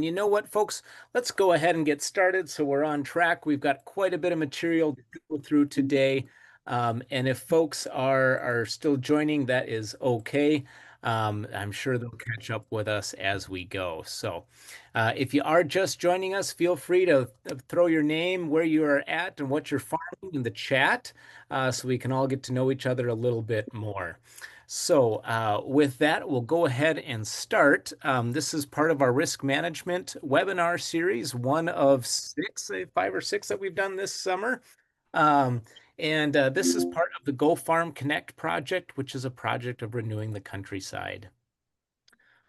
You know what, folks? Let's go ahead and get started so we're on track. We've got quite a bit of material to go through today. And if folks are still joining, that is okay. I'm sure they'll catch up with us as we go. So if you are just joining us, feel free to throw your name, where you are at, and what you're farming in the chat so we can all get to know each other a little bit more. So with that, we'll go ahead and start. This is part of our risk management webinar series, one of six, 5 or 6 that we've done this summer. Um, and this is part of the Go Farm Connect project, which is a project of renewing the countryside.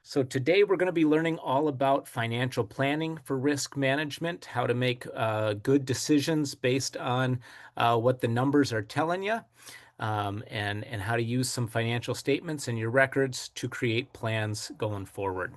So today we're going to be learning all about financial planning for risk management, how to make good decisions based on what the numbers are telling you, and how to use some financial statements in your records to create plans going forward.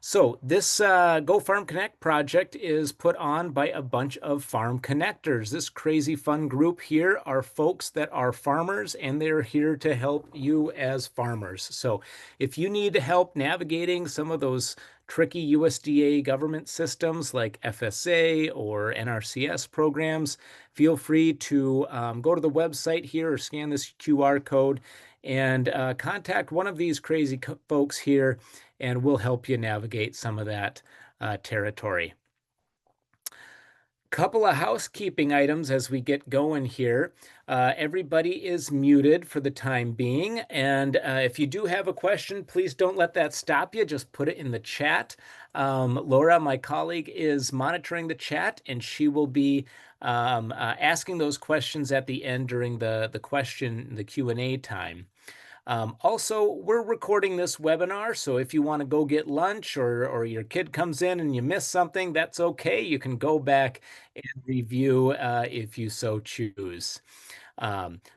So this Go Farm Connect project is put on by a bunch of farm connectors. This crazy fun group here are folks that are farmers and they're here to help you as farmers. So if you need help navigating some of those tricky USDA government systems like FSA or NRCS programs, feel free to go to the website here or scan this QR code and contact one of these crazy folks here and we'll help you navigate some of that territory. Couple of housekeeping items as we get going here. Everybody is muted for the time being. And if you do have a question, please don't let that stop you. Just put it in the chat. Laura, my colleague, is monitoring the chat and she will be asking those questions at the end during the Q&A time. Also, we're recording this webinar, so if you want to go get lunch or your kid comes in and you miss something, that's okay. You can go back and review if you so choose.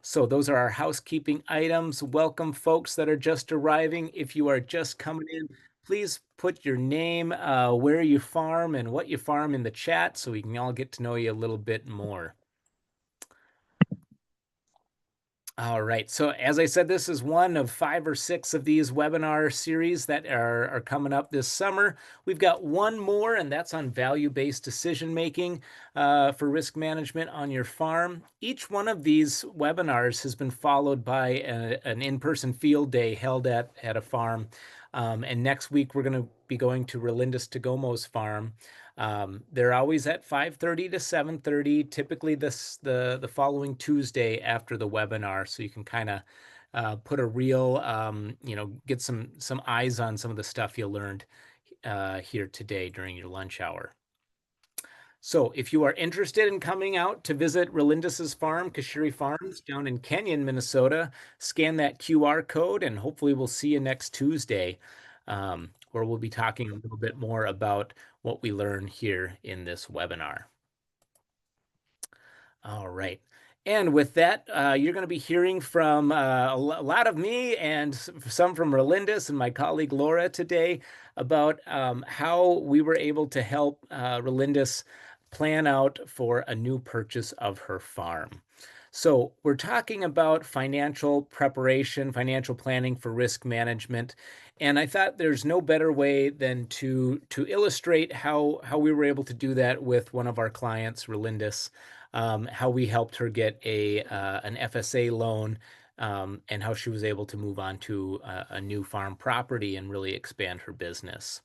So those are our housekeeping items. Welcome, folks that are just arriving. If you are just coming in, please put your name, where you farm, and what you farm in the chat so we can all get to know you a little bit more. All right. So as I said, this is one of 5 or 6 of these webinar series that are coming up this summer. We've got one more, and that's on value-based decision making for risk management on your farm. Each one of these webinars has been followed by an in-person field day held at a farm. And next week, we're going to be going to Relindis Tagomo's farm. They're always at 5:30 to 7:30, typically the following Tuesday after the webinar, so you can kind of put a real, get some eyes on some of the stuff you learned here today during your lunch hour. So if you are interested in coming out to visit Relindis's farm, Kashiri Farms, down in Kenyon, Minnesota, scan that QR code and hopefully we'll see you next Tuesday, where we'll be talking a little bit more about what we learn here in this webinar. All right. And with that, you're going to be hearing from a lot of me and some from Relindis and my colleague Laura today about how we were able to help Relindis plan out for a new purchase of her farm. So we're talking about financial preparation, financial planning for risk management. And I thought there's no better way than to illustrate how we were able to do that with one of our clients, Relindis, how we helped her get an FSA loan, and how she was able to move on to a new farm property and really expand her business.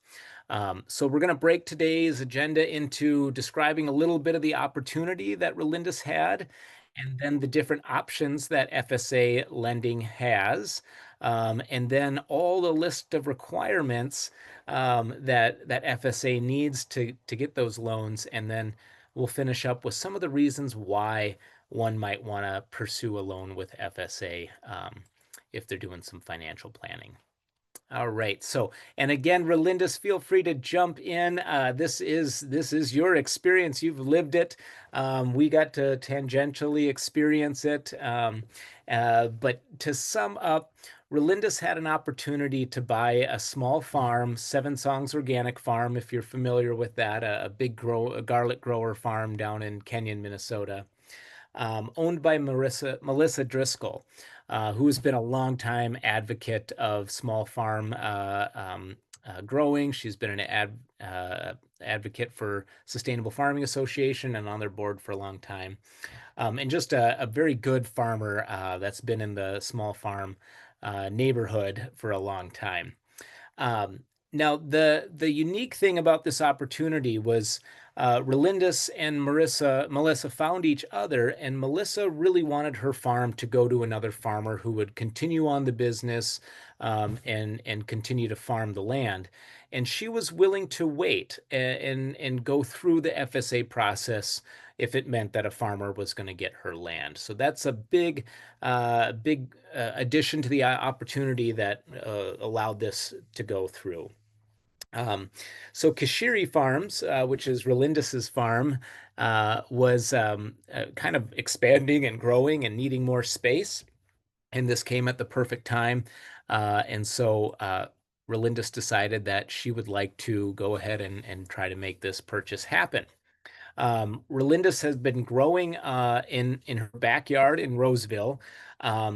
So we're going to break today's agenda into describing a little bit of the opportunity that Relindis had, and then the different options that FSA lending has, and then all the list of requirements that FSA needs to get those loans, and then we'll finish up with some of the reasons why one might want to pursue a loan with FSA if they're doing some financial planning. All right. So, and again, Relindis, feel free to jump in. This is your experience. You've lived it. We got to tangentially experience it. But to sum up, Relindis had an opportunity to buy a small farm, Seven Songs Organic Farm, if you're familiar with that, a big garlic grower farm down in Kenyon, Minnesota, owned by Melissa Driscoll, who's been a longtime advocate of small farm growing. She's been an advocate for Sustainable Farming Association and on their board for a long time. And just a very good farmer that's been in the small farm neighborhood for a long time. Um, Now, the unique thing about this opportunity was Relindis and Melissa found each other, and Melissa really wanted her farm to go to another farmer who would continue on the business and continue to farm the land. And she was willing to wait and go through the FSA process if it meant that a farmer was going to get her land. So that's a big addition to the opportunity that allowed this to go through. Um, so Kashiri Farms, which is Relindis's farm, was kind of expanding and growing and needing more space. And this came at the perfect time. And so Relindis decided that she would like to go ahead and try to make this purchase happen. Relindis has been growing in her backyard in Roseville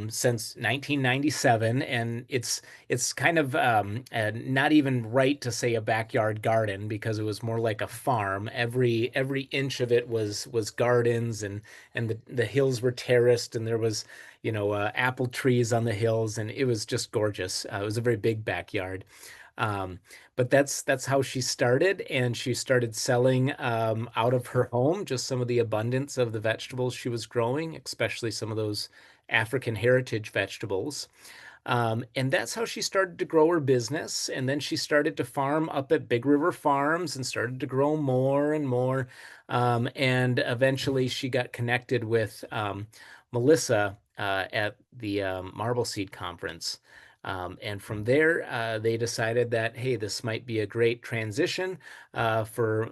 since 1997, and it's kind of not even right to say a backyard garden because it was more like a farm. Every inch of it was gardens, and the hills were terraced, and there was apple trees on the hills, and it was just gorgeous. It was a very big backyard. Um, but that's how she started, and she started selling out of her home just some of the abundance of the vegetables she was growing, especially some of those African heritage vegetables. And that's how she started to grow her business. And then she started to farm up at Big River Farms and started to grow more and more. And eventually she got connected with Melissa at the Marble Seed Conference. And from there, they decided that, hey, this might be a great transition for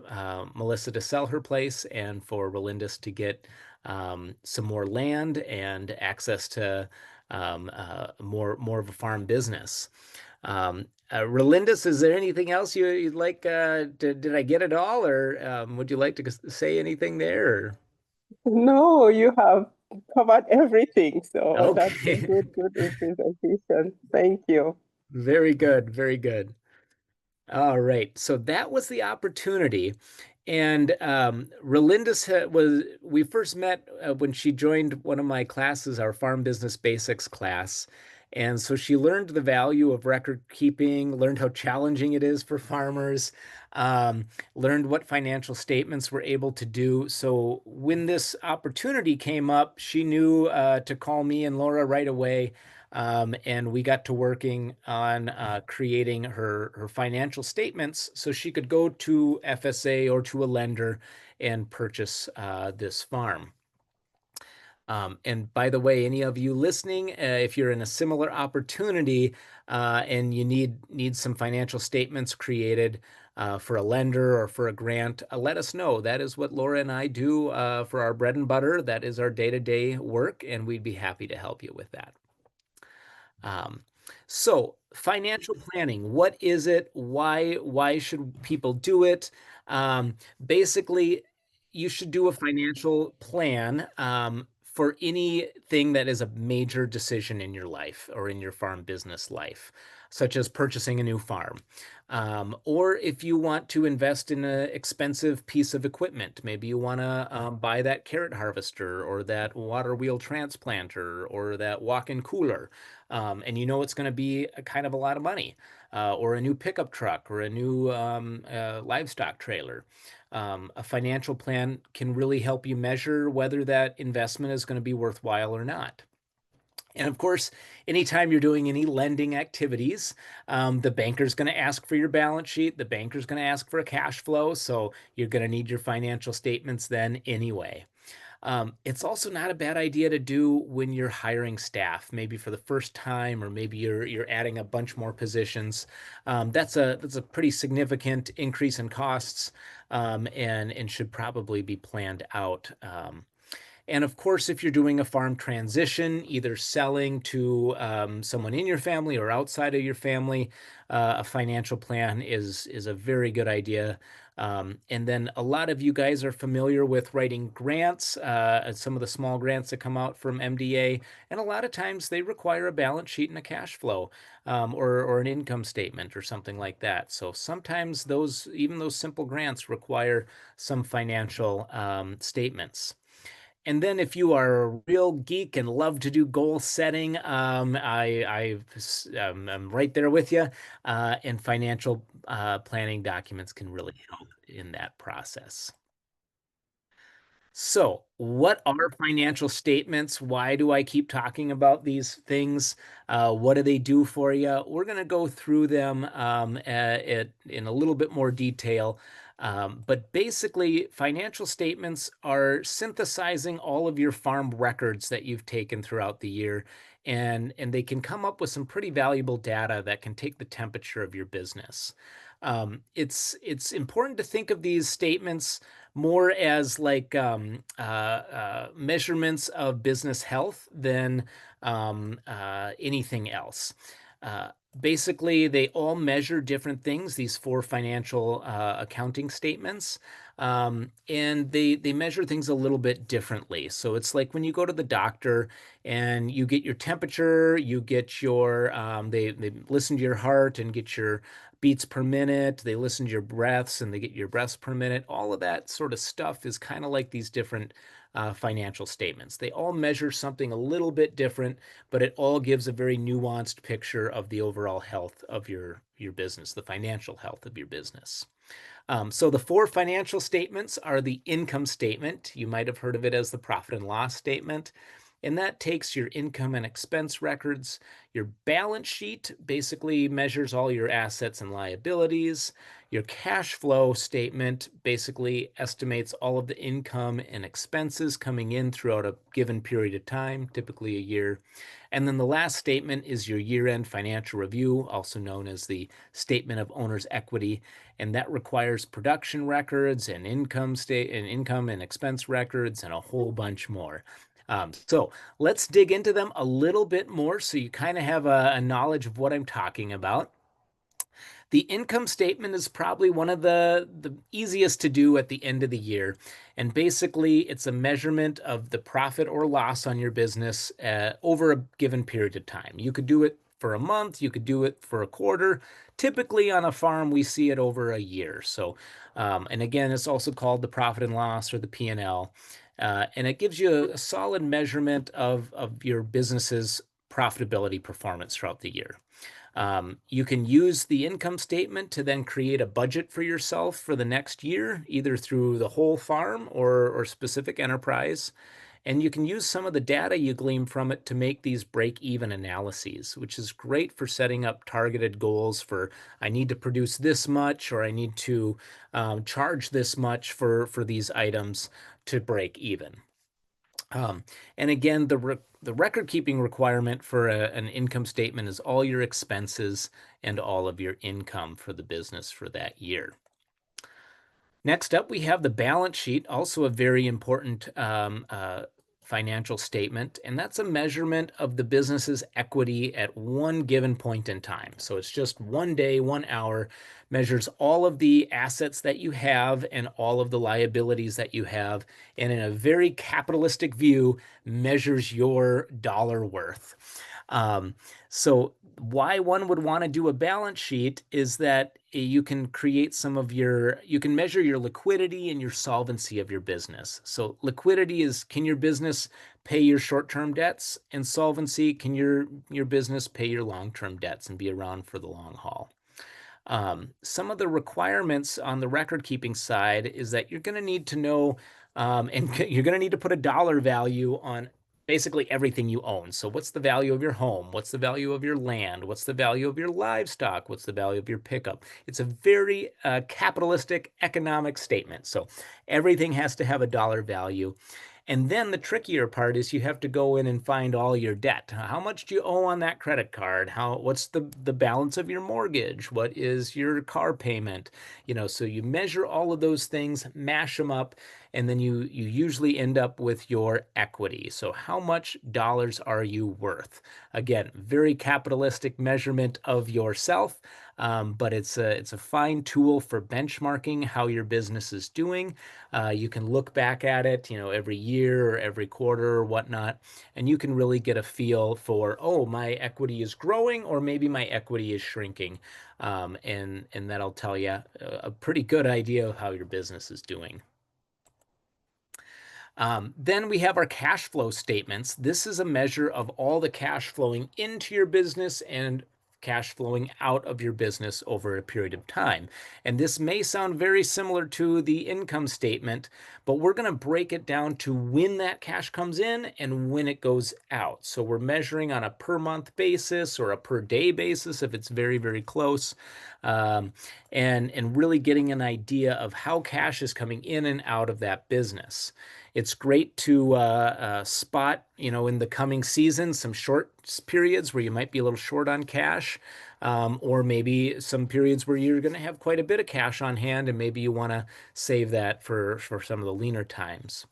Melissa to sell her place and for Relindis to get some more land and access to more of a farm business. Relindis, is there anything else you'd like? Did I get it all, or would you like to say anything there? No, you have covered everything. So that's a Okay, good representation. Thank you. very good, very good. All right. So that was the opportunity. And Relindis we first met when she joined one of my classes, our Farm Business Basics class. And so she learned the value of record keeping, learned how challenging it is for farmers, learned what financial statements were able to do. So when this opportunity came up, she knew to call me and Laura right away. And we got to working on creating her financial statements so she could go to FSA or to a lender and purchase this farm. And by the way, any of you listening, if you're in a similar opportunity and you need some financial statements created for a lender or for a grant, let us know. That is what Laura and I do for our bread and butter. That is our day-to-day work, and we'd be happy to help you with that. Um, so financial planning, what is it? Why should people do it? Basically, you should do a financial plan for anything that is a major decision in your life or in your farm business life, such as purchasing a new farm. Or if you want to invest in an expensive piece of equipment, maybe you want to buy that carrot harvester or that water wheel transplanter or that walk-in cooler, and you know it's going to be a kind of a lot of money, or a new pickup truck or a new livestock trailer. A financial plan can really help you measure whether that investment is going to be worthwhile or not. And of course, anytime you're doing any lending activities, the banker's going to ask for your balance sheet. The banker's going to ask for a cash flow. So you're going to need your financial statements then anyway. It's also not a bad idea to do when you're hiring staff, maybe for the first time, or maybe you're adding a bunch more positions. That's a pretty significant increase in costs, and should probably be planned out. And of course, if you're doing a farm transition, either selling to someone in your family or outside of your family, a financial plan is a very good idea And then a lot of you guys are familiar with writing grants, some of the small grants that come out from MDA, and a lot of times they require a balance sheet and a cash flow, or an income statement or something like that. So sometimes even those simple grants require some financial statements. And then if you are a real geek and love to do goal setting, I'm right there with you. And financial planning documents can really help in that process. So, what are financial statements? Why do I keep talking about these things? What do they do for you? We're going to go through them in a little bit more detail. But basically, financial statements are synthesizing all of your farm records that you've taken throughout the year, and they can come up with some pretty valuable data that can take the temperature of your business. It's important to think of these statements more as like measurements of business health than anything else. Uh, Basically, they all measure different things, these four financial accounting statements, and they measure things a little bit differently. So it's like when you go to the doctor and you get your temperature, you get your they listen to your heart and get your beats per minute. They listen to your breaths and they get your breaths per minute. All of that sort of stuff is kind of like these different financial statements. They all measure something a little bit different, but it all gives a very nuanced picture of the overall health of your business, the financial health of your business. So the four financial statements are the income statement. You might have heard of it as the profit and loss statement. And that takes your income and expense records. Your balance sheet basically measures all your assets and liabilities. Your cash flow statement basically estimates all of the income and expenses coming in throughout a given period of time, typically a year. And then the last statement is your year-end financial review, also known as the statement of owner's equity, and that requires production records and income and expense records and a whole bunch more. So let's dig into them a little bit more so you kind of have a knowledge of what I'm talking about. The income statement is probably one of the easiest to do at the end of the year. And basically, it's a measurement of the profit or loss on your business over a given period of time. You could do it for a month, you could do it for a quarter. Typically, on a farm, we see it over a year. So, and again, it's also called the profit and loss or the P&L. And it gives you a solid measurement of your business's profitability performance throughout the year. You can use the income statement to then create a budget for yourself for the next year, either through the whole farm or specific enterprise. And you can use some of the data you glean from it to make these break-even analyses, which is great for setting up targeted goals for I need to produce this much or I need to charge this much for these items to break even. Um, and again, the record keeping requirement for an income statement is all your expenses and all of your income for the business for that year. Next up, we have the balance sheet, also a very important financial statement, and that's a measurement of the business's equity at one given point in time. So it's just one day, 1 hour, measures all of the assets that you have and all of the liabilities that you have, and in a very capitalistic view, measures your dollar worth. Um, so why one would want to do a balance sheet is that you can you can measure your liquidity and your solvency of your business. So liquidity is, can your business pay your short-term debts? And solvency, can your business pay your long-term debts and be around for the long haul? Some of the requirements on the record keeping side is that you're going to need to know, and you're going to need to put a dollar value on basically everything you own. So, what's the value of your home? What's the value of your land? What's the value of your livestock? What's the value of your pickup? It's a very capitalistic economic statement. So, everything has to have a dollar value. And then the trickier part is you have to go in and find all your debt. How much do you owe on that credit card? What's the balance of your mortgage? What is your car payment? So you measure all of those things, mash them up, and then you usually end up with your equity. So how much dollars are you worth? Again, very capitalistic measurement of yourself. but it's a fine tool for benchmarking how your business is doing. You can look back at it, every year or every quarter or whatnot, and you can really get a feel for, oh, my equity is growing or maybe my equity is shrinking. And that'll tell you a pretty good idea of how your business is doing. Then we have our cash flow statements. This is a measure of all the cash flowing into your business and cash flowing out of your business over a period of time. And this may sound very similar to the income statement, but we're going to break it down to when that cash comes in and when it goes out. So we're measuring on a per month basis or a per day basis if it's very, very close, um, and really getting an idea of how cash is coming in and out of that business. It's great to spot, in the coming season, some short periods where you might be a little short on cash, or maybe some periods where you're going to have quite a bit of cash on hand, and maybe you want to save that for some of the leaner times.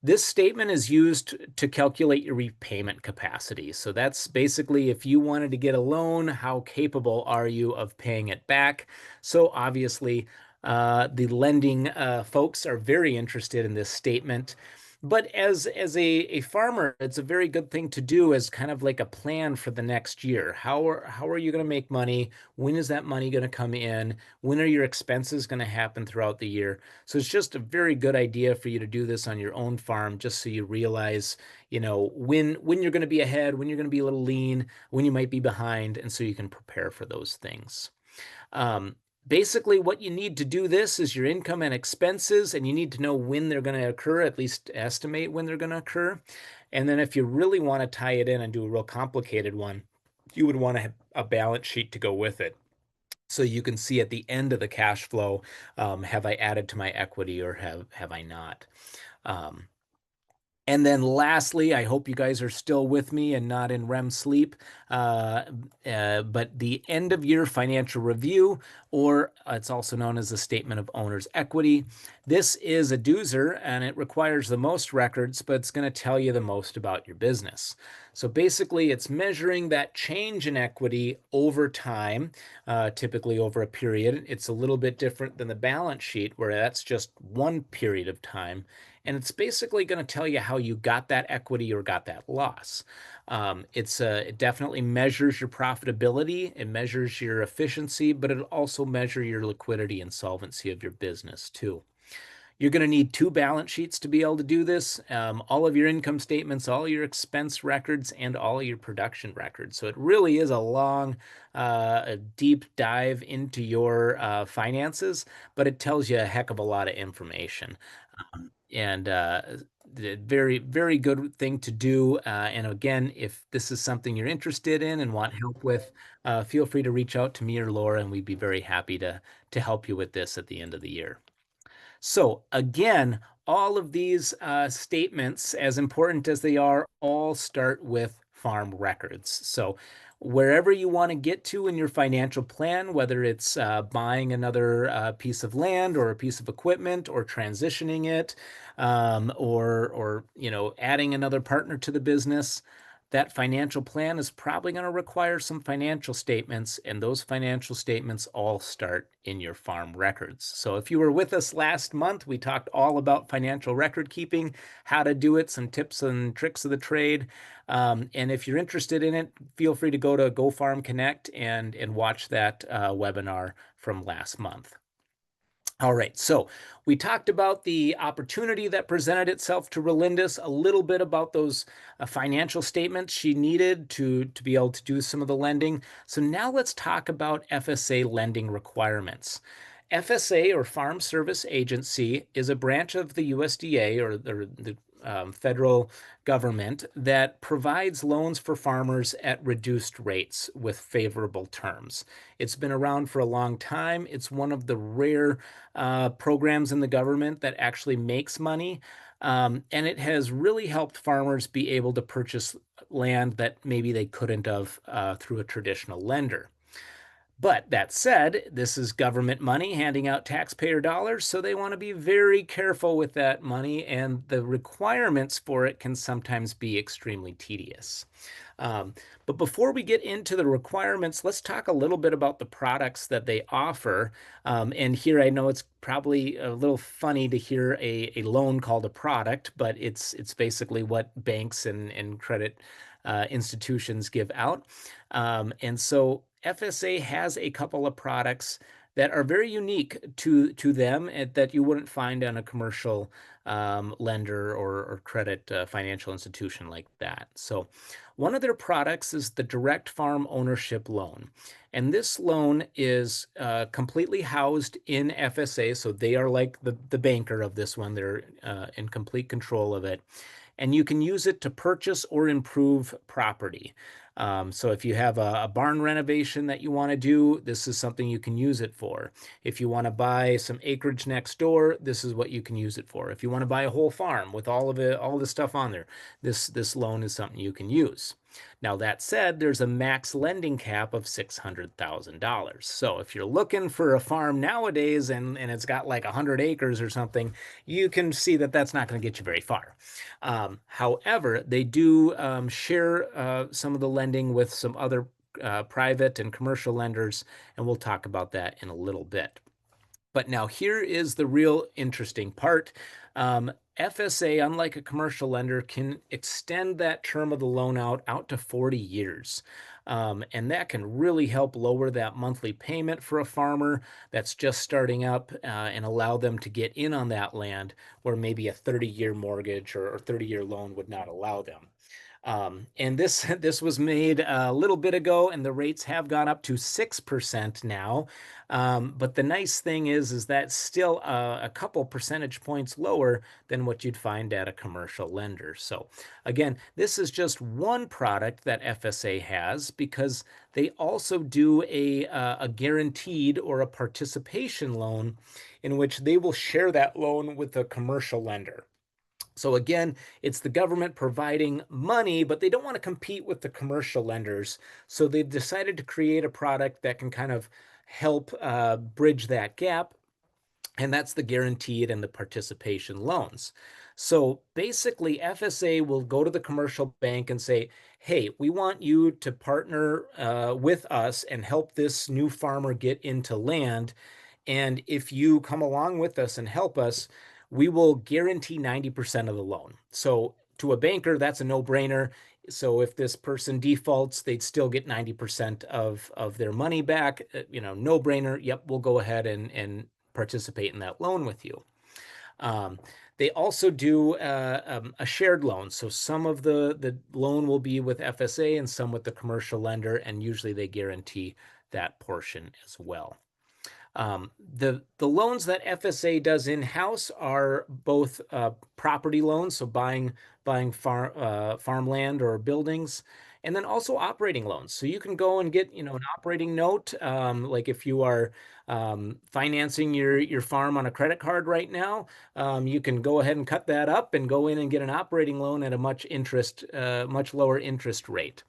This statement is used to calculate your repayment capacity. So that's basically if you wanted to get a loan, how capable are you of paying it back? So obviously, the lending folks are very interested in this statement. But as a farmer, it's a very good thing to do as kind of like a plan for the next year. How are you going to make money? When is that money going to come in? When are your expenses going to happen throughout the year? So it's just a very good idea for you to do this on your own farm, just so you realize, when you're going to be ahead, when you're going to be a little lean, when you might be behind, and so you can prepare for those things. Um, Basically, what you need to do this is your income and expenses, and you need to know when they're going to occur, at least estimate when they're going to occur. And then if you really want to tie it in and do a real complicated one, you would want to have a balance sheet to go with it. So you can see at the end of the cash flow, have I added to my equity or have I not? Um, and then lastly, I hope you guys are still with me and not in REM sleep. Uh, but the end of year financial review, or it's also known as the statement of owner's equity. This is a doozer and it requires the most records, but it's going to tell you the most about your business. So basically, it's measuring that change in equity over time, typically over a period. It's a little bit different than the balance sheet, where that's just one period of time. And it's basically going to tell you how you got that equity or got that loss. It definitely measures your profitability, it measures your efficiency, but it also measures your liquidity and solvency of your business too. You're going to need two balance sheets to be able to do this. All of your income statements, all your expense records, and all your production records. So it really is a long, a deep dive into your finances, but it tells you a heck of a lot of information. And very, very good thing to do. And again, if this is something you're interested in and want help with, feel free to reach out to me or Laura, and we'd be very happy to help you with this at the end of the year. So again, all of these statements, as important as they are, all start with farm records. So wherever you want to get to in your financial plan, whether it's buying another piece of land or a piece of equipment or transitioning it, or adding another partner to the business, that financial plan is probably going to require some financial statements, and those financial statements all start in your farm records. So if you were with us last month, we talked all about financial record keeping, how to do it, some tips and tricks of the trade. And if you're interested in it, feel free to go to Go Farm Connect and watch that webinar from last month. All right, so we talked about the opportunity that presented itself to Relindis, a little bit about those financial statements she needed to be able to do some of the lending. So now let's talk about FSA lending requirements. FSA, or Farm Service Agency, is a branch of the USDA, or the federal government, that provides loans for farmers at reduced rates with favorable terms. It's been around for a long time. It's one of the rare programs in the government that actually makes money. And it has really helped farmers be able to purchase land that maybe they couldn't have through a traditional lender. But that said, this is government money handing out taxpayer dollars, so they want to be very careful with that money, and the requirements for it can sometimes be extremely tedious. Um, but before we get into the requirements, let's talk a little bit about the products that they offer. And here I know it's probably a little funny to hear a loan called a product, but it's basically what banks and credit institutions give out. And so FSA has a couple of products that are very unique to them and that you wouldn't find on a commercial lender or credit financial institution like that. So one of their products is the direct farm ownership loan. And this loan is completely housed in FSA. So they are like the banker of this one. They're in complete control of it. And you can use it to purchase or improve property. So if you have a barn renovation that you want to do, this is something you can use it for. If you want to buy some acreage next door, this is what you can use it for. If you want to buy a whole farm with all of it, all the stuff on there, this loan is something you can use. Now, that said, there's a max lending cap of $600,000. So if you're looking for a farm nowadays and it's got like 100 acres or something, you can see that that's not going to get you very far. However, they do share some of the lending with some other private and commercial lenders, and we'll talk about that in a little bit. But now here is the real interesting part. FSA, unlike a commercial lender, can extend that term of the loan out to 40 years. And that can really help lower that monthly payment for a farmer that's just starting up and allow them to get in on that land where maybe a 30-year mortgage or 30-year loan would not allow them. And this this was made a little bit ago, and the rates have gone up to 6% now. But the nice thing is that still a couple percentage points lower than what you'd find at a commercial lender. So again, this is just one product that FSA has because they also do a guaranteed or a participation loan in which they will share that loan with a commercial lender. So again, it's the government providing money, but they don't want to compete with the commercial lenders. So they've decided to create a product that can kind of help bridge that gap, and that's the guaranteed and the participation loans. So basically, FSA will go to the commercial bank and say, hey, we want you to partner with us and help this new farmer get into land. And if you come along with us and help us, we will guarantee 90% of the loan. So to a banker, that's a no-brainer. So if this person defaults, they'd still get 90% of their money back. No brainer. Yep, we'll go ahead and participate in that loan with you. Um, they also do a shared loan. So some of the loan will be with FSA and some with the commercial lender, and usually they guarantee that portion as well. The loans that FSA does in-house are both property loans, so buying farmland or buildings, and then also operating loans. So you can go and get, an operating note, like if you are financing your farm on a credit card right now, you can go ahead and cut that up and go in and get an operating loan at a much lower interest rate.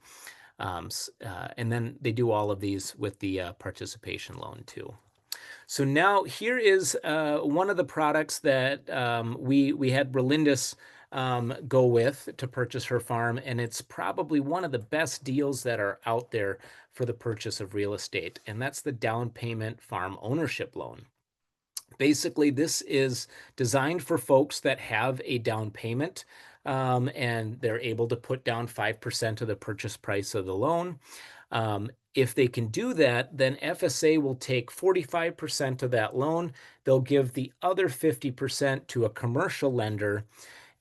And then they do all of these with the participation loan too. So now here is one of the products that we had Relindis go with to purchase her farm, and it's probably one of the best deals that are out there for the purchase of real estate, and that's the down payment farm ownership loan. Basically, this is designed for folks that have a down payment and they're able to put down 5% of the purchase price of the loan. If they can do that, then FSA will take 45% of that loan. They'll give the other 50% to a commercial lender.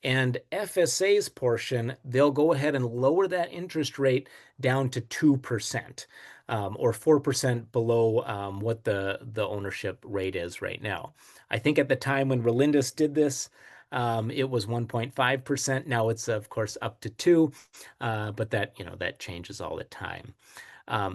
And FSA's portion, they'll go ahead and lower that interest rate down to 2%, or 4% below what the ownership rate is right now. I think at the time when Relindis did this, it was 1.5%. Now it's of course up to 2, but that changes all the time.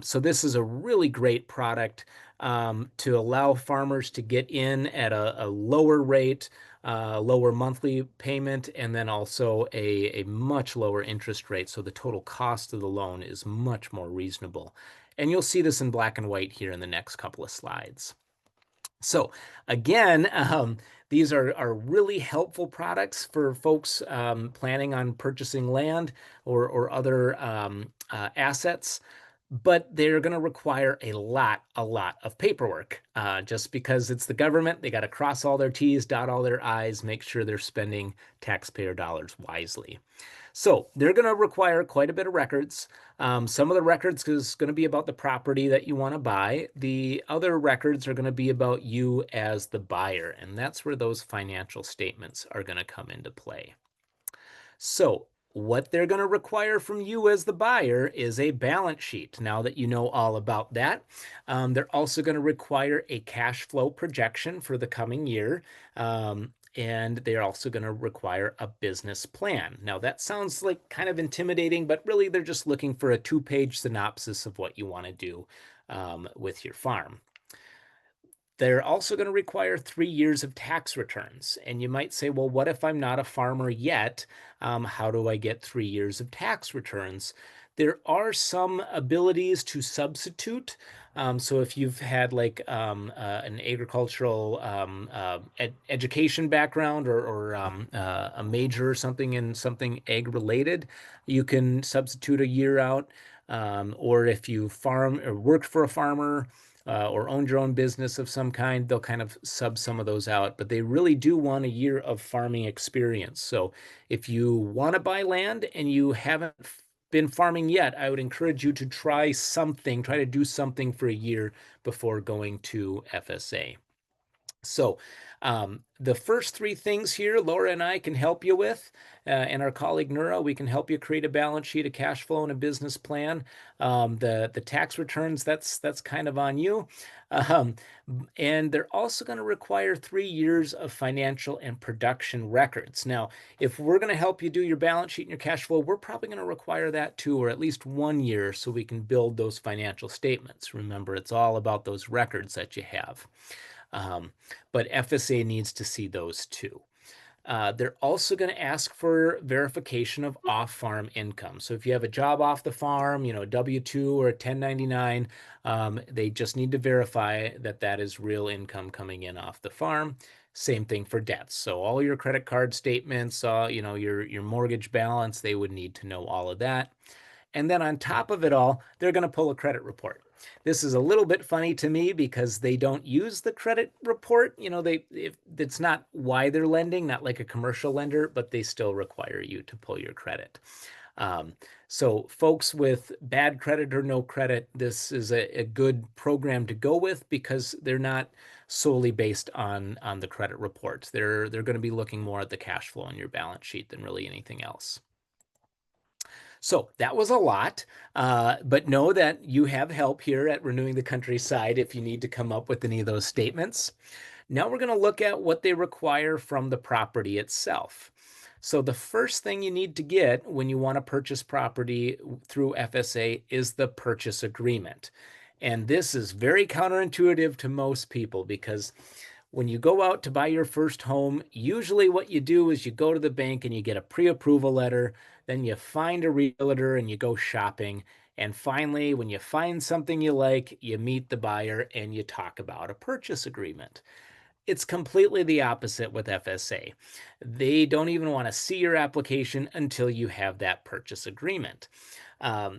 So this is a really great product to allow farmers to get in at a lower rate, lower monthly payment, and then also a much lower interest rate. So the total cost of the loan is much more reasonable. And you'll see this in black and white here in the next couple of slides. So again, these are really helpful products for folks planning on purchasing land or other assets, but they're going to require a lot of paperwork. Just because it's the government, they got to cross all their T's, dot all their I's, make sure they're spending taxpayer dollars wisely. So they're going to require quite a bit of records. Some of the records is going to be about the property that you want to buy. The other records are going to be about you as the buyer, and that's where those financial statements are going to come into play. So what they're going to require from you as the buyer is a balance sheet. Now that you know all about that, they're also going to require a cash flow projection for the coming year. And they're also going to require a business plan. Now, that sounds like kind of intimidating, but really they're just looking for a two-page synopsis of what you want to do with your farm. They're also going to require 3 years of tax returns. And you might say, well, what if I'm not a farmer yet? How do I get 3 years of tax returns? There are some abilities to substitute. So if you've had like an agricultural education background or a major or something in something ag related, you can substitute a year out. Or if you farm or worked for a farmer, or owned your own business of some kind, they'll kind of sub some of those out. But they really do want a year of farming experience. So if you want to buy land and you haven't been farming yet, I would encourage you to try something, try to do something for a year before going to FSA. So, the first three things here, Laura and I can help you with, and our colleague Nura, we can help you create a balance sheet, a cash flow, and a business plan. The tax returns, that's kind of on you. Um, and they're also going to require 3 years of financial and production records. Now, if we're going to help you do your balance sheet and your cash flow, we're probably going to require that too, or at least 1 year, so we can build those financial statements. Remember, it's all about those records that you have. Um, but FSA needs to see those too. They're also going to ask for verification of off-farm income. So if you have a job off the farm, a W-2 or a 1099, they just need to verify that that is real income coming in off the farm. Same thing for debts. So all your credit card statements, your mortgage balance, they would need to know all of that. And then on top of it all, they're going to pull a credit report. This is a little bit funny to me because they don't use the credit report. It's not why they're lending, not like a commercial lender, but they still require you to pull your credit. Um, so folks with bad credit or no credit, this is a good program to go with because they're not solely based on the credit reports. They're going to be looking more at the cash flow on your balance sheet than really anything else. So that was a lot, but know that you have help here at Renewing the Countryside if you need to come up with any of those statements. Now we're going to look at what they require from the property itself. So the first thing you need to get when you want to purchase property through FSA is the purchase agreement. And this is very counterintuitive to most people because when you go out to buy your first home, usually what you do is you go to the bank and you get a pre-approval letter, then you find a realtor and you go shopping. And finally, when you find something you like, you meet the buyer and you talk about a purchase agreement. It's completely the opposite with FSA. They don't even want to see your application until you have that purchase agreement.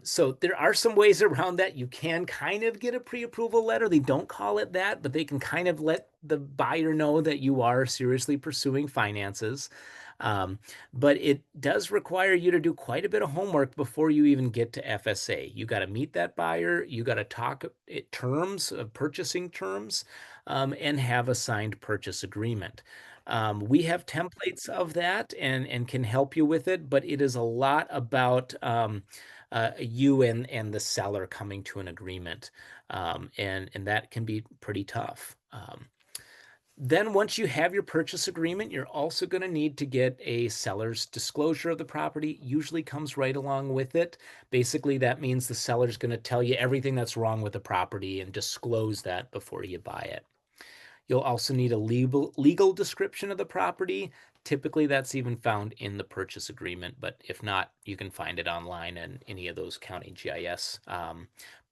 So there are some ways around that. You can kind of get a pre-approval letter. They don't call it that, but they can kind of let the buyer know that you are seriously pursuing finances. Um, but it does require you to do quite a bit of homework before you even get to FSA. You got to meet that buyer, you got to talk terms of purchasing terms, and have a signed purchase agreement. We have templates of that and can help you with it, but it is a lot about you and the seller coming to an agreement, and that can be pretty tough. Then once you have your purchase agreement, you're also going to need to get a seller's disclosure of the property. Usually comes right along with it. Basically, that means the seller's going to tell you everything that's wrong with the property and disclose that before you buy it. You'll also need a legal description of the property. Typically, that's even found in the purchase agreement, but if not, you can find it online in any of those county GIS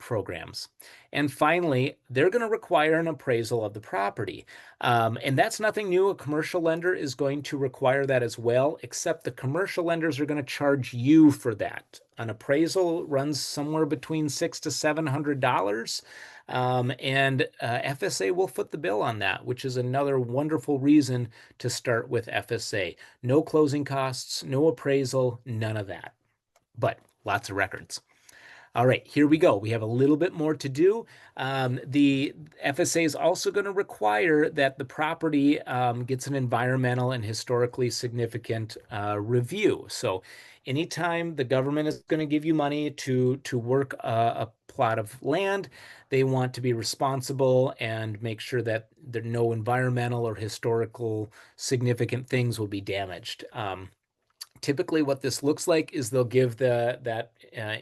programs. And finally, they're going to require an appraisal of the property. And that's nothing new. A commercial lender is going to require that as well, except the commercial lenders are going to charge you for that. An appraisal runs somewhere between $600 to $700. And FSA will foot the bill on that, which is another wonderful reason to start with FSA. No closing costs, no appraisal, none of that, but lots of records. All right, here we go. We have a little bit more to do. The FSA is also going to require that the property gets an environmental and historically significant review. So anytime the government is going to give you money to work a plot of land, they want to be responsible and make sure that there no environmental or historical significant things will be damaged. Typically what this looks like is they'll give that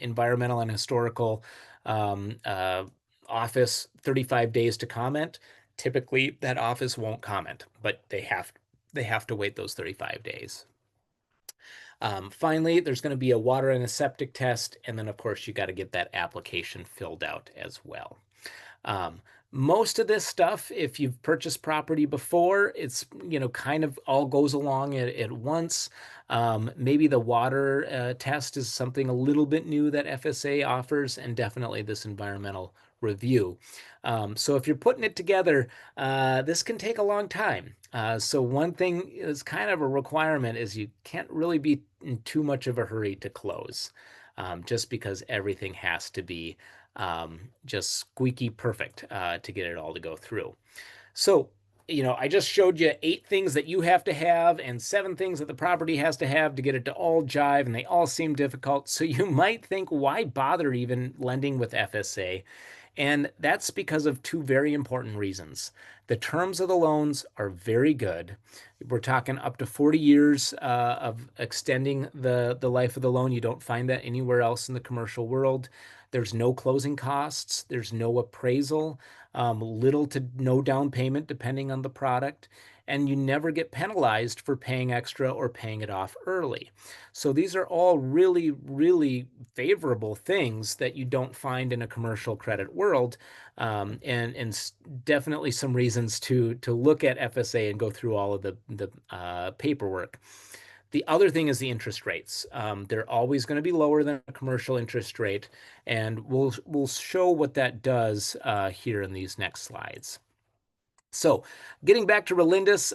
environmental and historical um, uh, office 35 days to comment. Typically that office won't comment, but they have to wait those 35 days. Finally, there's going to be a water and a septic test, and then of course you got to get that application filled out as well. Um, Most of this stuff, if you've purchased property before, it's, kind of all goes along at once. Maybe the water test is something a little bit new that FSA offers, and definitely this environmental review. So if you're putting it together, this can take a long time. So one thing is kind of a requirement is you can't really be in too much of a hurry to close, just because everything has to be just squeaky perfect to get it all to go through. So, I just showed you 8 things that you have to have and 7 things that the property has to have to get it to all jive, and they all seem difficult. So you might think, why bother even lending with FSA? And that's because of 2 very important reasons. The terms of the loans are very good. We're talking up to 40 years of extending the life of the loan. You don't find that anywhere else in the commercial world. There's no closing costs. There's no appraisal, little to no down payment depending on the product. And you never get penalized for paying extra or paying it off early. So these are all really, really favorable things that you don't find in a commercial credit world, and definitely some reasons to look at FSA and go through all of the paperwork. The other thing is the interest rates. They're always going to be lower than a commercial interest rate, and we'll show what that does here in these next slides. So, getting back to Relindis,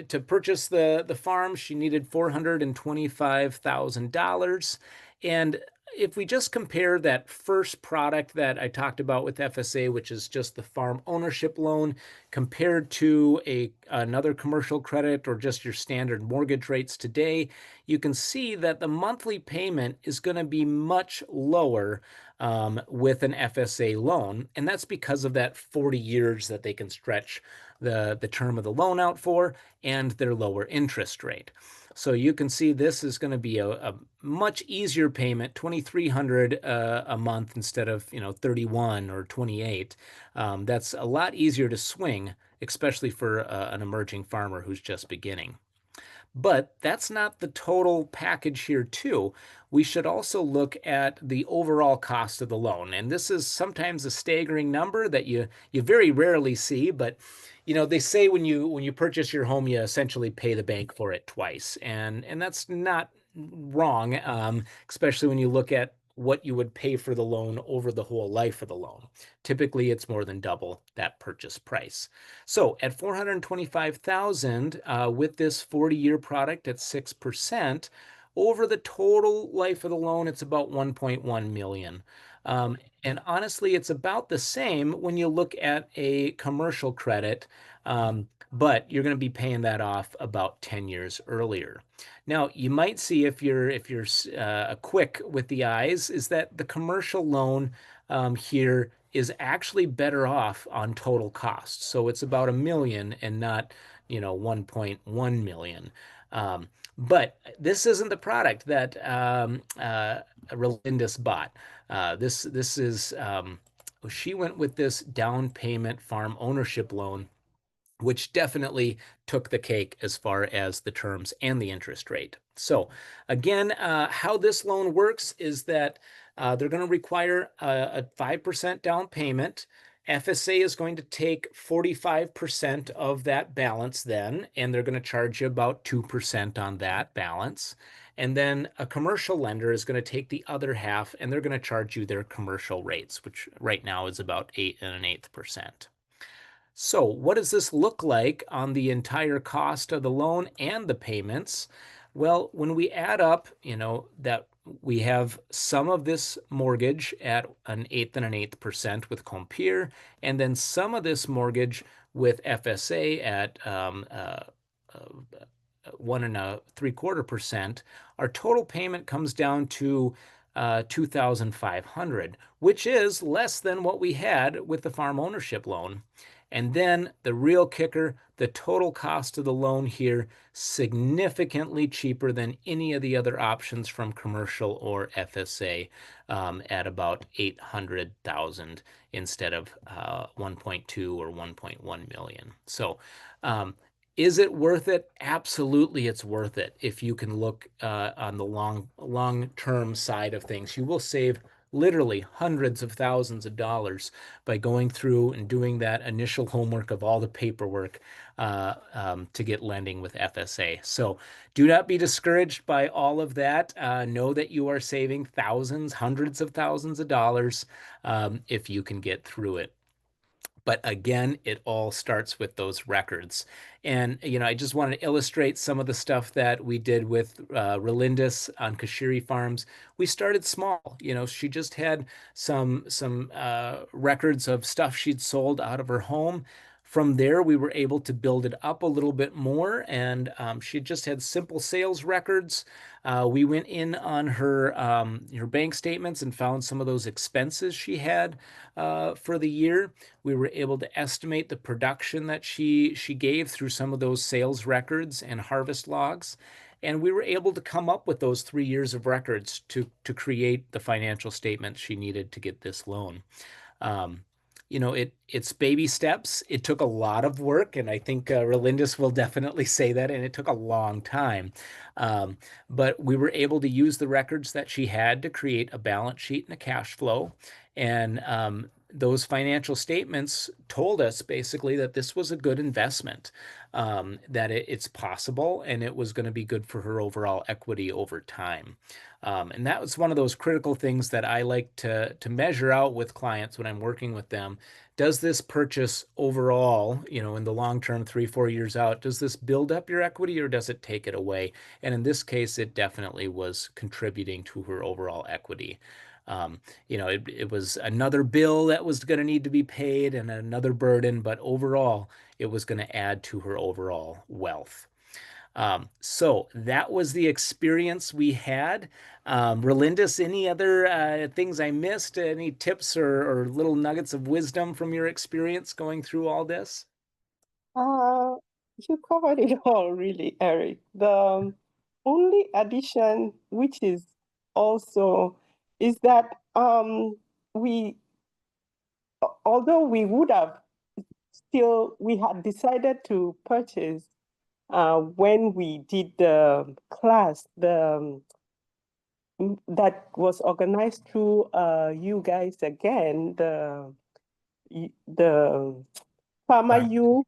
to purchase the farm, she needed $425,000. And if we just compare that first product that I talked about with FSA, which is just the farm ownership loan, compared to another commercial credit or just your standard mortgage rates today, you can see that the monthly payment is going to be much lower with an FSA loan. And that's because of that 40 years that they can stretch the term of the loan out for and their lower interest rate. So you can see this is going to be a much easier payment, 2,300 a month instead of 31 or 28. That's a lot easier to swing, especially for an emerging farmer who's just beginning. But that's not the total package here, too. We should also look at the overall cost of the loan. And this is sometimes a staggering number that you very rarely see, but they say when you purchase your home, you essentially pay the bank for it twice. And that's not wrong, especially when you look at what you would pay for the loan over the whole life of the loan. Typically, it's more than double that purchase price. So at 425,000 with this 40-year product at 6%, over the total life of the loan, it's about 1.1 million. And honestly, it's about the same when you look at a commercial credit, but you're going to be paying that off about 10 years earlier. Now, you might see if you're quick with the eyes, is that the commercial loan here is actually better off on total cost. So it's about a million and not 1.1 million. But this isn't the product that Relindis bought. This is she went with this down payment farm ownership loan, which definitely took the cake as far as the terms and the interest rate. So again, how this loan works is that They're going to require a 5% down payment. FSA is going to take 45% of that balance then, and they're going to charge you about 2% on that balance. And then a commercial lender is going to take the other half, and they're going to charge you their commercial rates, which right now is about 8 1/8%. So what does this look like on the entire cost of the loan and the payments? Well, when we add up, that we have some of this mortgage at an 8 1/8% with Compeer, and then some of this mortgage with FSA at 1 3/4%. Our total payment comes down to 2,500, which is less than what we had with the farm ownership loan. And then the real kicker, the total cost of the loan here, significantly cheaper than any of the other options from commercial or FSA, at about 800,000 instead of 1.2 or 1.1 million. So, is it worth it? Absolutely, it's worth it. If you can look on the long term side of things, you will save literally hundreds of thousands of dollars by going through and doing that initial homework of all the paperwork to get lending with FSA. So do not be discouraged by all of that. Know that you are saving thousands, hundreds of thousands of dollars if you can get through it. But again, it all starts with those records. And, I just want to illustrate some of the stuff that we did with Relindis on Kashiri Farms. We started small. She just had some records of stuff she'd sold out of her home. From there, we were able to build it up a little bit more, and she just had simple sales records. We went in on her bank statements and found some of those expenses she had for the year. We were able to estimate the production that she gave through some of those sales records and harvest logs. And we were able to come up with those 3 years of records to create the financial statements she needed to get this loan. Um, it's baby steps. It took a lot of work, and I think Relindis will definitely say that, and it took a long time. Um, but we were able to use the records that she had to create a balance sheet and a cash flow. And those financial statements told us basically that this was a good investment, that it's possible, and it was going to be good for her overall equity over time. And that was one of those critical things that I like to measure out with clients when I'm working with them. Does this purchase overall, in the long term, 3, 4 years out, does this build up your equity or does it take it away? And in this case, it definitely was contributing to her overall equity. It was another bill that was going to need to be paid and another burden, but overall, it was going to add to her overall wealth. So that was the experience we had. Relindis, any other things I missed? Any tips or little nuggets of wisdom from your experience going through all this? Uh, you covered it all, really, Eric. The only addition, which is also, is that we, although we would have still, we had decided to purchase when we did the class, that was organized through you guys again, the Farmer Farm. U,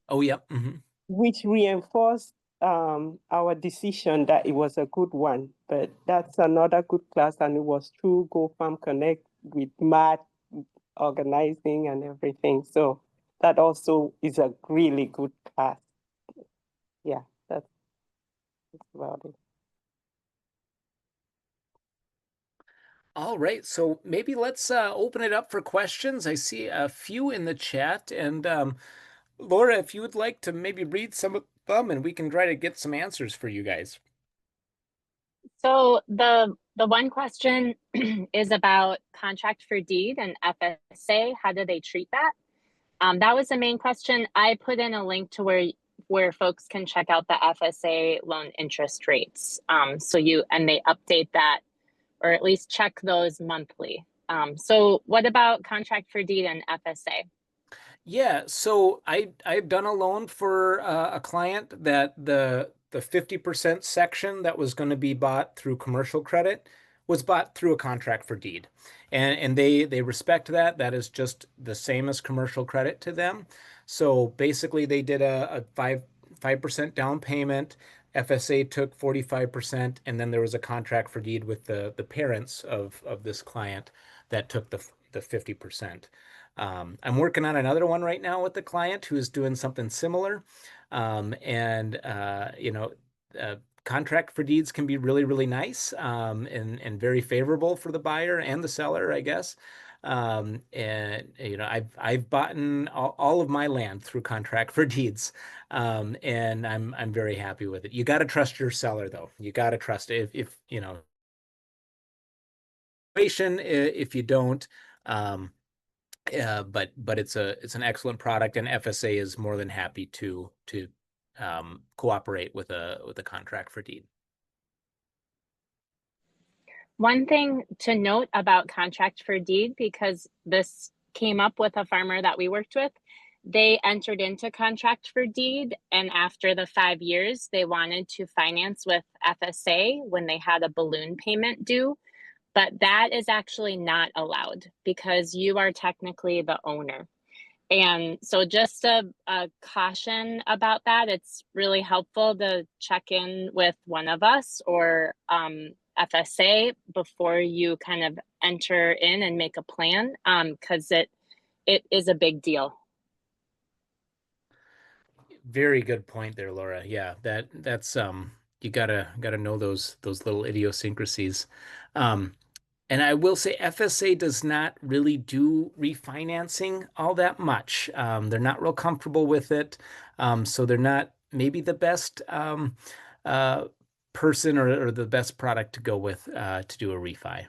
Oh, yep. Hmm. which reinforced our decision that it was a good one. But that's another good class, and it was through Go Farm Connect with Matt organizing and everything. So that also is a really good class. Yeah, that's about it. All right, so maybe let's open it up for questions. I see a few in the chat, and Laura, if you would like to maybe read some of them, and we can try to get some answers for you guys. So the one question is about contract for deed and FSA. How do they treat that? That was the main question. I put in a link to where folks can check out the FSA loan interest rates. So they update that, or at least check those monthly. So what about contract for deed and FSA? Yeah, so I've done a loan for a client that the 50% section that was going to be bought through commercial credit was bought through a contract for deed. And they respect that. That is just the same as commercial credit to them. So basically they did a 5% down payment. FSA took 45%, and then there was a contract for deed with the parents of this client that took the 50%. I'm working on another one right now with the client who's doing something similar. And uh, contract for deeds can be really, really nice, and very favorable for the buyer and the seller, I guess. And I've bought all of my land through contract for deeds, and I'm very happy with it. You got to trust your seller, though. You got to trust it. If you know, if you don't. Um, but it's an excellent product, and FSA is more than happy to cooperate with a contract for deed. One thing to note about contract for deed, because this came up with a farmer that we worked with, they entered into contract for deed, and after the 5 years, they wanted to finance with FSA when they had a balloon payment due. But that is actually not allowed because you are technically the owner. And so, just a caution about that. It's really helpful to check in with one of us or FSA before you kind of enter in and make a plan, because it is a big deal. Very good point there, Laura. Yeah, that's you gotta know those little idiosyncrasies. Um, and I will say FSA does not really do refinancing all that much. They're not real comfortable with it. So they're not maybe the best uh, person or the best product to go with to do a refi.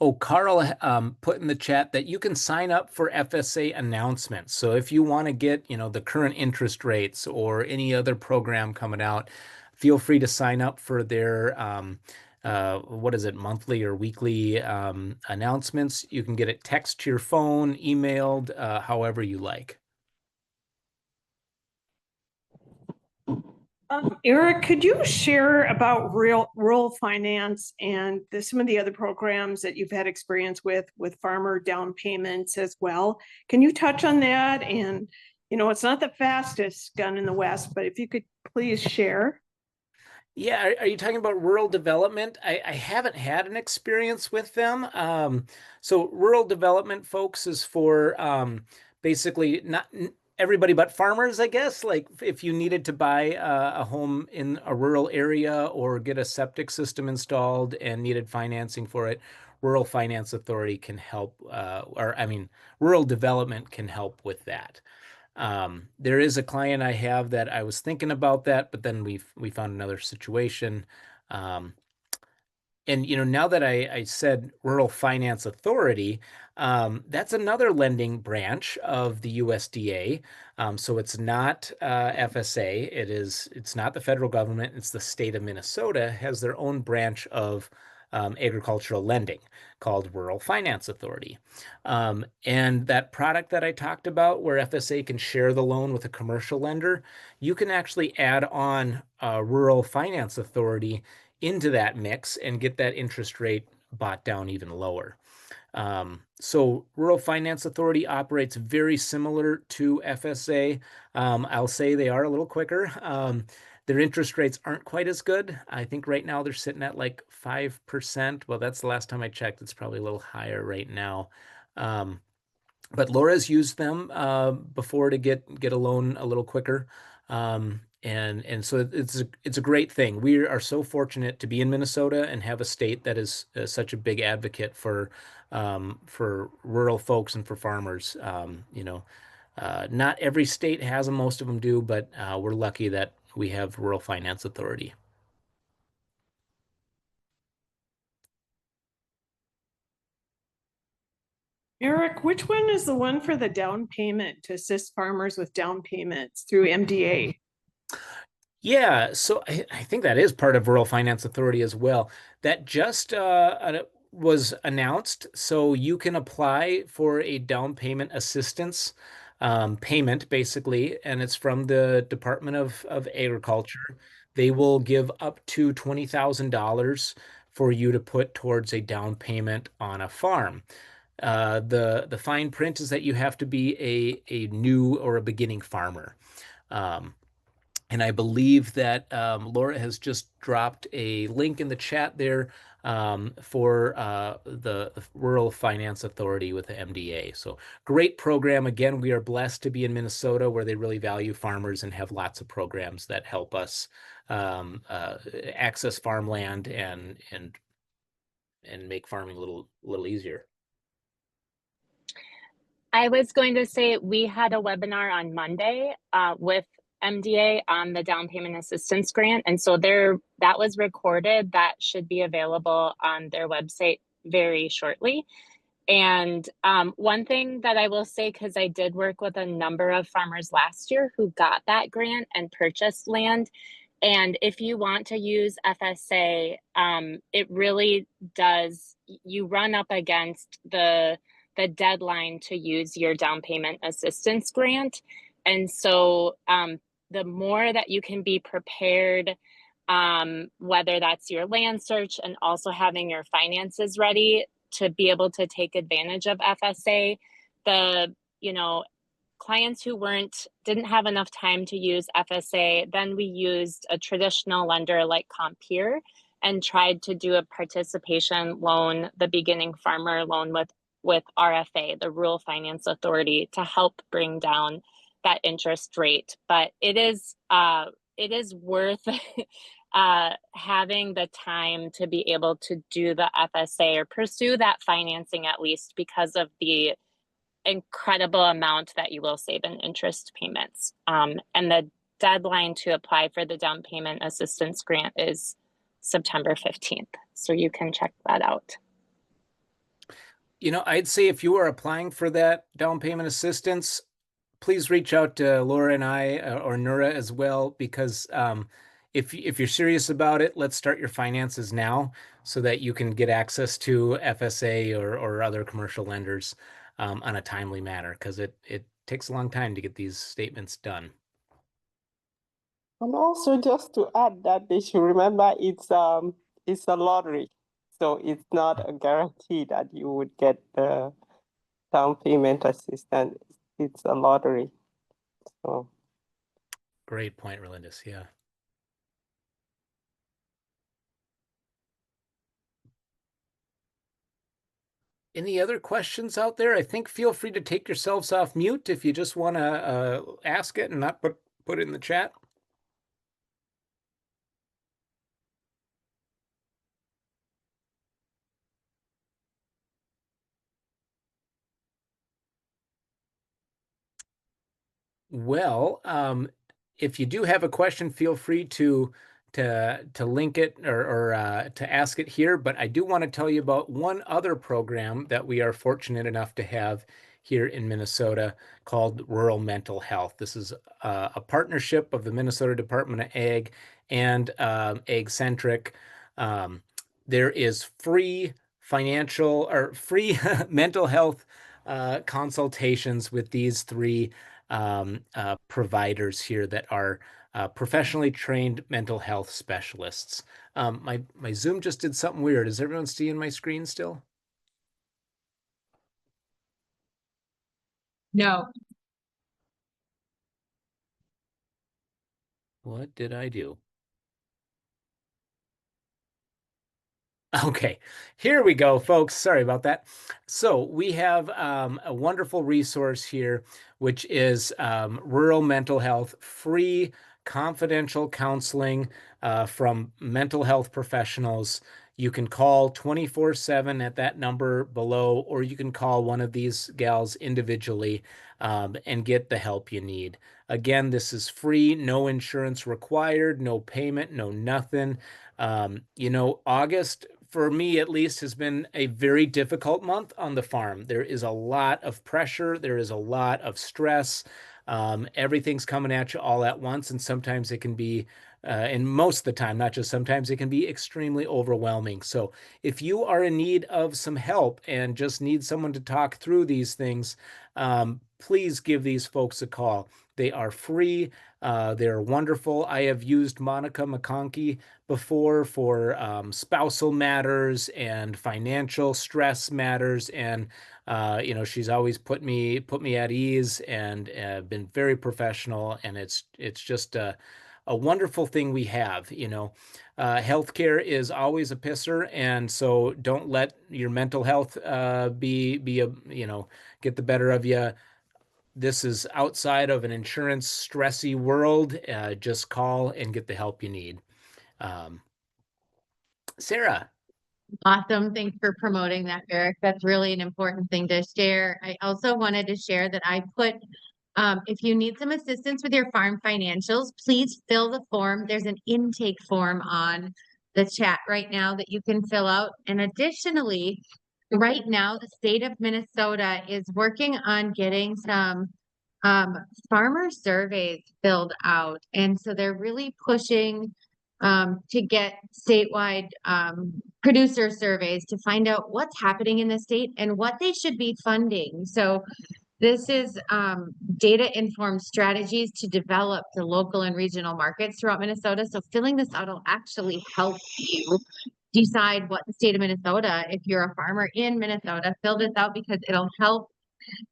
Oh, Carl put in the chat that you can sign up for FSA announcements. So if you want to get, the current interest rates or any other program coming out, feel free to sign up for their what is it, monthly or weekly announcements. You can get it text to your phone, emailed, however you like. Eric, could you share about rural finance and some of the other programs that you've had experience with farmer down payments as well? Can you touch on that? And, it's not the fastest gun in the West, but if you could please share. Yeah, are you talking about rural development? I haven't had an experience with them. So rural development folks is for basically not everybody but farmers, I guess. Like if you needed to buy a home in a rural area or get a septic system installed and needed financing for it, Rural Finance Authority can help, or I mean, rural development can help with that. There is a client I have that I was thinking about that, but then we found another situation. Um, and now that I said Rural Finance Authority, that's another lending branch of the USDA. So it's not FSA. It's not the federal government. It's the state of Minnesota has their own branch of agricultural lending called Rural Finance Authority. And that product that I talked about, where FSA can share the loan with a commercial lender, you can actually add on Rural Finance Authority into that mix and get that interest rate bought down even lower. So Rural Finance Authority operates very similar to FSA. I'll say they are a little quicker. Their interest rates aren't quite as good. I think right now they're sitting at like 5%. Well, that's the last time I checked. It's probably a little higher right now. Um, but Laura's used them before to get a loan a little quicker. And so it's a great thing. We are so fortunate to be in Minnesota and have a state that is such a big advocate for rural folks and for farmers. Not every state has them, most of them do, but we're lucky that we have Rural Finance Authority. Eric, which one is the one for the down payment to assist farmers with down payments through MDA? Yeah, so I think that is part of Rural Finance Authority as well. That just was announced, so you can apply for a down payment assistance payment, basically, and it's from the Department of Agriculture. They will give up to $20,000 for you to put towards a down payment on a farm. The fine print is that you have to be a new or a beginning farmer. Um, and I believe that Laura has just dropped a link in the chat there for the Rural Finance Authority with the MDA. So great program. Again, we are blessed to be in Minnesota where they really value farmers and have lots of programs that help us access farmland and make farming a little easier. I was going to say we had a webinar on Monday with MDA on the down payment assistance grant. And so that was recorded. That should be available on their website very shortly. And one thing that I will say, because I did work with a number of farmers last year who got that grant and purchased land. And if you want to use FSA, it really does, you run up against the deadline to use your down payment assistance grant. And so the more that you can be prepared, whether that's your land search and also having your finances ready to be able to take advantage of FSA, the, clients who didn't have enough time to use FSA, then we used a traditional lender like Compeer and tried to do a participation loan, the beginning farmer loan with RFA, the Rural Finance Authority, to help bring down that interest rate. But it is worth having the time to be able to do the FSA or pursue that financing at least because of the incredible amount that you will save in interest payments. And the deadline to apply for the down payment assistance grant is September 15th. So you can check that out. I'd say if you are applying for that down payment assistance, please reach out to Laura and I or Nura as well, because if you're serious about it, let's start your finances now so that you can get access to FSA or other commercial lenders on a timely manner, because it takes a long time to get these statements done. And also just to add that they should remember it's a lottery. So it's not a guarantee that you would get the down payment assistance. It's a lottery. So great point, Relindis. Yeah. Any other questions out there? I think feel free to take yourselves off mute if you just want to ask it and not put it in the chat. Well, if you do have a question, feel free to link it or to ask it here. But I do want to tell you about one other program that we are fortunate enough to have here in Minnesota called Rural Mental Health. This is a partnership of the Minnesota Department of Ag and Ag-Centric. There is free financial or free mental health consultations with these three providers here that are professionally trained mental health specialists. My Zoom just did something weird. Is everyone seeing my screen still? No. What did I do? Okay, here we go, folks. Sorry about that. So we have a wonderful resource here, which is rural mental health, free confidential counseling from mental health professionals. You can call 24/7 at that number below, or you can call one of these gals individually and get the help you need. Again, this is free, no insurance required, no payment, no nothing. August, for me at least, has been a very difficult month on the farm. There is a lot of pressure. There is a lot of stress. Everything's coming at you all at once, and sometimes it can be and most of the time, not just sometimes, it can be extremely overwhelming. So if you are in need of some help and just need someone to talk through these things, please give these folks a call. They are free. They're wonderful. I have used Monica McConkey before for spousal matters and financial stress matters, and she's always put me at ease and been very professional. And it's just a wonderful thing we have. Healthcare is always a pisser, and so don't let your mental health be a get the better of you. This is outside of an insurance stressy world. Just call and get the help you need. Um, Sarah. Awesome. Thanks for promoting that, Eric. That's really an important thing to share. I also wanted to share that I put, if you need some assistance with your farm financials, please fill the form. There's an intake form on the chat right now that you can fill out. And additionally, right now, the state of Minnesota is working on getting some farmer surveys filled out. And so they're really pushing to get statewide producer surveys to find out what's happening in the state and what they should be funding. So this is data-informed strategies to develop the local and regional markets throughout Minnesota. So filling this out will actually help you decide what the state of Minnesota, if you're a farmer in Minnesota, fill this out because it'll help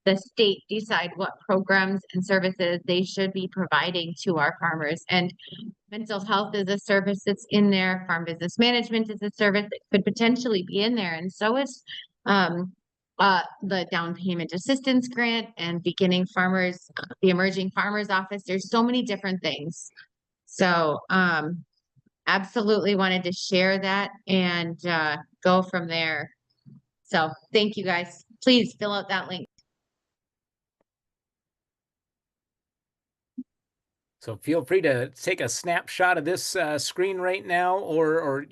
the state decide what programs and services they should be providing to our farmers. And mental health is a service that's in there. Farm business management is a service that could potentially be in there. And so is the down payment assistance grant and beginning farmers, the emerging farmers office. There's so many different things. So absolutely wanted to share that and go from there. So thank you guys. Please fill out that link. So feel free to take a snapshot of this screen right now, or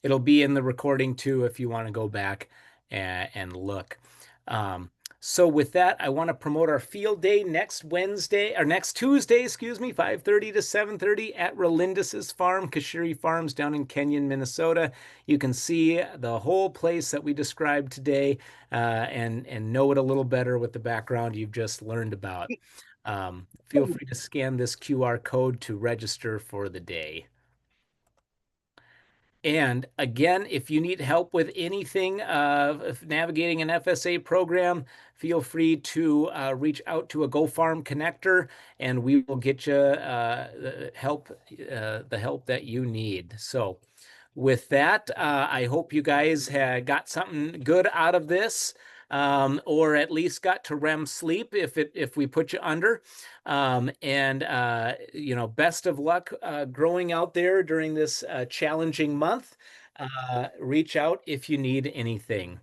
it'll be in the recording too if you want to go back and look. So with that, I want to promote our field day next Tuesday, 5:30 to 7:30 at Relindis's farm, Kashiri Farms down in Kenyon, Minnesota. You can see the whole place that we described today and know it a little better with the background you've just learned about. Feel free to scan this QR code to register for the day. And again, if you need help with anything navigating an FSA program, feel free to reach out to a Go Farm connector, and we will get you the help that you need. So with that, I hope you guys got something good out of this. Or at least got to REM sleep if we put you under. Best of luck growing out there during this challenging month. Reach out if you need anything.